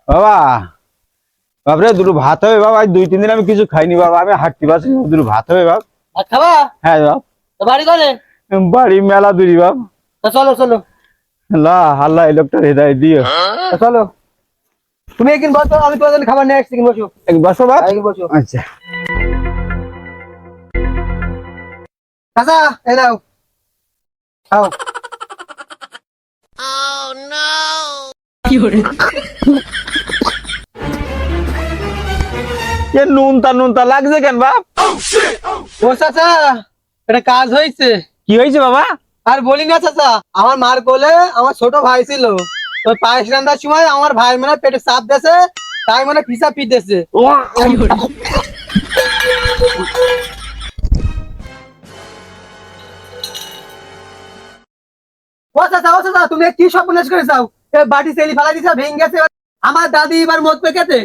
বাবা বাবরে দুটো ভাত হবে বাবা, আজ 2-3 দিন আমি কিছু খাইনি বাবা, আমি হাঁটতে পারছি না, দুটো ভাত হবে বাবা। ভাত খাবা? হ্যাঁ বাবা। তো বাড়ি করে বাড়ি মেলা দূরি বাবা। তো চলো চলো আল্লাহ আল্লাহ এই লোকটার হৃদয় দিও। তো চলো, তুমি একদিন বসো, আমি তোমার জন্য খাবার নিয়ে আসছি, একদিন বসো। এক বসো বাপ। একদিন বসো। আচ্ছা চাচা এই নাও খাও। এ নুনতা লাগছে কেন বাপ? ও চাচা, এটা কাজ হয়েছে। কি হয়েছে বাবা? আর বলি না চাচা, আমার মার কোলে আমার ছোট ভাই ছিল, ওই পায়েস রান্নার সময় আমার ভাই মানে পেটে চাপ দিয়েছে, তাই মানে পিসা পিটেছে। ও চাচা তুমি কি সর্বনাশ করে যাও? এ বাটি সেলি ফালা দিছা ভেঙে গেছে, আমার দাদি এবার মদ পেকেছে।